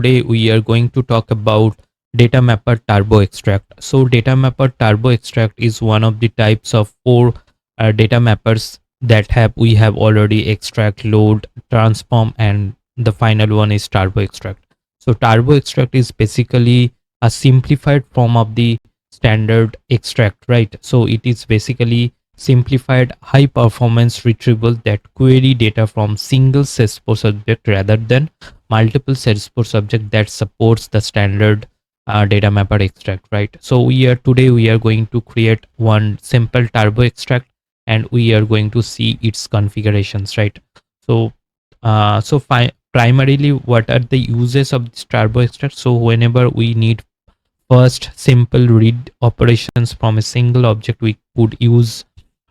today we are going to talk about datamapper turbo extract. So datamapper turbo extract is one of the types of four data mappers that we have already extract, load, transform, and the final one is turbo extract. So turbo extract is basically a simplified form of the standard extract, right? So it is basically simplified high performance retrieval that query data from single Salesforce object rather than multiple Salesforce object that supports the standard data mapper extract, right? So today we are going to create one simple turbo extract and we are going to see its configurations, right? So primarily what are the uses of this turbo extract? So whenever we need first simple read operations from a single object, we could use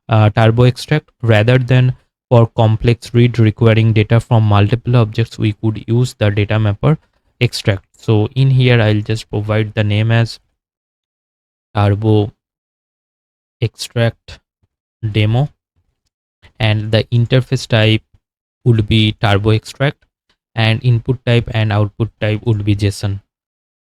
turbo extract. Rather than for complex read requiring data from multiple objects, we could use the data mapper extract. So in here I'll just provide the name as turbo extract demo, and the interface type would be turbo extract, and input type and output type would be JSON.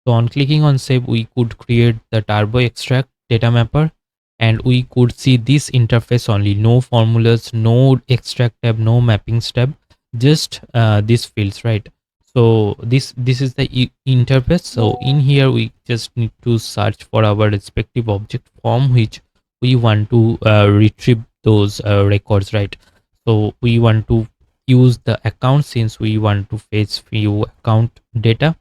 So on clicking on save, we could create the turbo extract data mapper, and we could see this interface only. No formulas, no extract tab, no mappings tab, just these fields, right? So this is the interface. So in here we just need to search for our respective object from which we want to retrieve those records, right? So we want to use the account since we want to fetch few account data,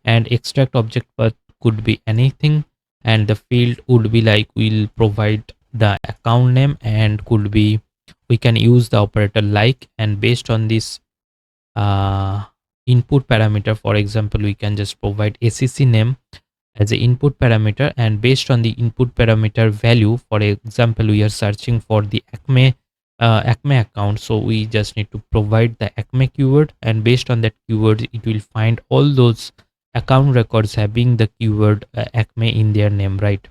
and extract object path could be anything, and the field would be like we'll provide the account name, and could be we can use the operator like, and based on this input parameter, for example we can just provide ACC name as an input parameter, and based on the input parameter value, for example we are searching for the Acme account, so we just need to provide the Acme keyword, and based on that keyword it will find all those account records having the keyword Acme in their name, right?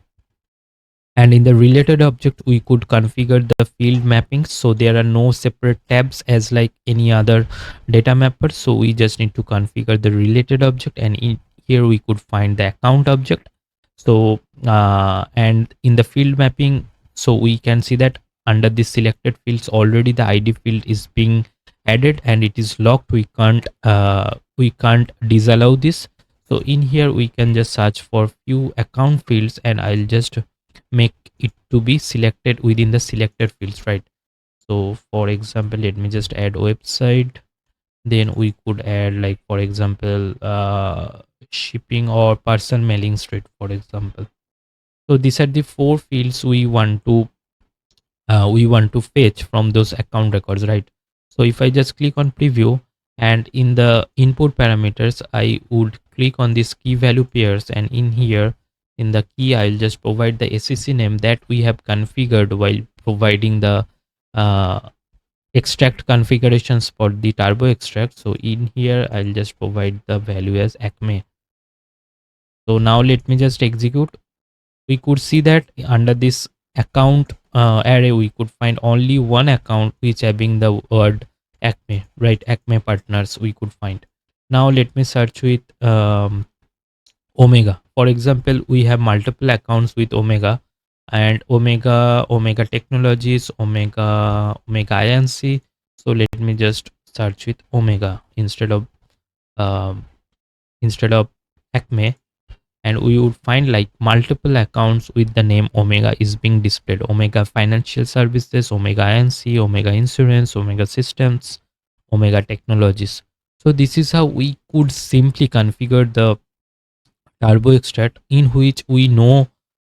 And in the related object we could configure the field mappings, so there are no separate tabs as like any other data mapper. So we just need to configure the related object, and in here we could find the account object. So and in the field mapping, so we can see that under the selected fields already the ID field is being added and it is locked. We can't disallow this. So in here we can just search for few account fields, and I'll just make it to be selected within the selected fields, right? So for example let me just add website, then we could add like for example shipping or person mailing street, for example. So these are the four fields we want to fetch from those account records, right? So if I just click on preview, and in the input parameters I would click on this key value pairs, and in here in the key I'll just provide the ACC name that we have configured while providing the extract configurations for the turbo extract. So in here I'll just provide the value as Acme. So now let me just execute. We could see that under this account array we could find only one account which having the word Acme, right? Acme partners we could find. Now let me search with Omega. For example we have multiple accounts with Omega, and Omega Technologies, Omega Inc. So let me just search with Omega instead of Acme, and we would find like multiple accounts with the name Omega is being displayed. Omega Financial Services, Omega Inc., Omega Insurance, Omega Systems, Omega Technologies. So this is how we could simply configure the turbo extract, in which we know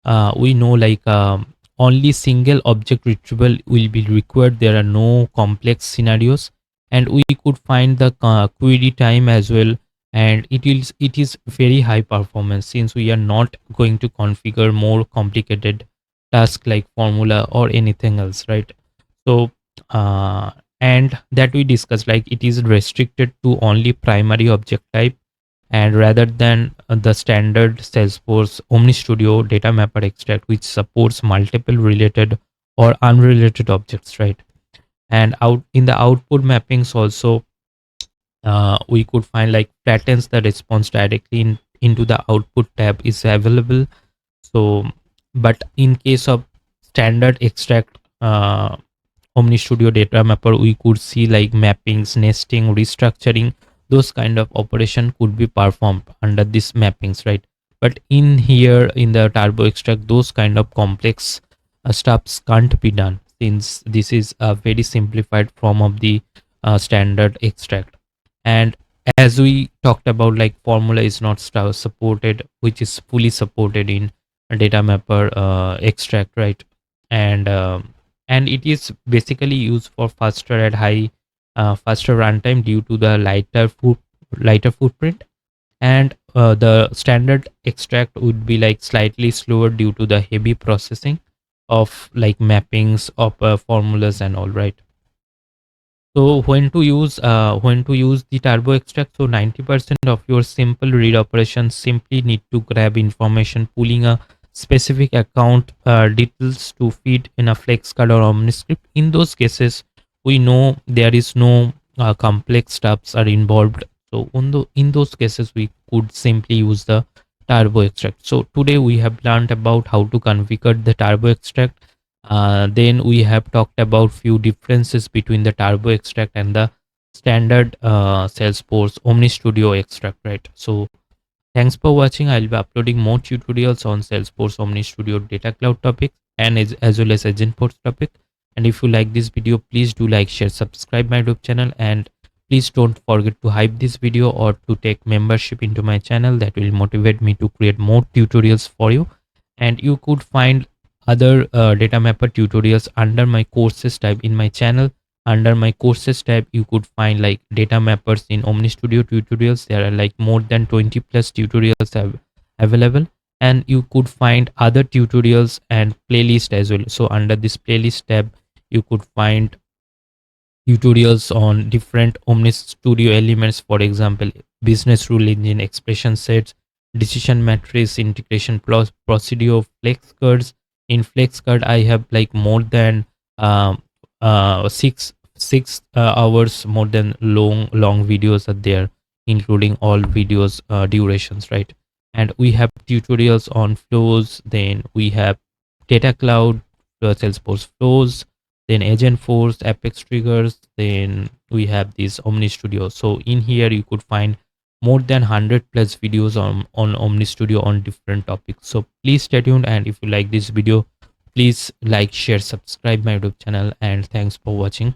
like only single object retrieval will be required. There are no complex scenarios, and we could find the query time as well, and it is very high performance since we are not going to configure more complicated task like formula or anything else, right? So and that we discussed, like it is restricted to only primary object type, and rather than the standard Salesforce OmniStudio data mapper extract which supports multiple related or unrelated objects, right? And out in the output mappings also We could find like flattens the response directly into the output tab is available. So but in case of standard extract OmniStudio data mapper, we could see like mappings, nesting, restructuring, those kind of operation could be performed under this mappings, right? But in here in the turbo extract, those kind of complex stuffs can't be done, since this is a very simplified form of the standard extract. And as we talked about, like formula is not supported, which is fully supported in data mapper extract, right? And and it is basically used for faster and high faster runtime due to the lighter footprint. And the standard extract would be like slightly slower due to the heavy processing of like mappings of formulas and all, right? So when to use the turbo extract? So 90% of your simple read operations simply need to grab information, pulling a specific account details to feed in a flex card or omniscript. In those cases, we know there is no complex steps are involved. So in those cases, we could simply use the turbo extract. So today we have learned about how to configure the turbo extract. Then we have talked about few differences between the turbo extract and the standard Salesforce OmniStudio extract, right? So thanks for watching. I'll be uploading more tutorials on Salesforce OmniStudio Data Cloud topic and as well as Agentforce topic. And if you like this video, please do like, share, subscribe my YouTube channel, and please don't forget to hype this video or to take membership into my channel. That will motivate me to create more tutorials for you. And you could find other data mapper tutorials under my courses tab in my channel. Under my courses tab, you could find like data mappers in OmniStudio tutorials. There are like more than 20 plus tutorials available, and you could find other tutorials and playlist as well. So under this playlist tab, you could find tutorials on different OmniStudio elements, for example, business rule engine, expression sets, decision matrix, integration plus procedure, flex cards. In flex card, I have like more than um, six hours more than long videos are there, including all videos durations, right? And we have tutorials on flows. Then we have data cloud, Salesforce flows, then Agentforce, Apex triggers, then we have this OmniStudio. So in here you could find more than 100 plus videos on OmniStudio on different topics. So please stay tuned, and if you like this video, please like, share, subscribe my YouTube channel, and thanks for watching.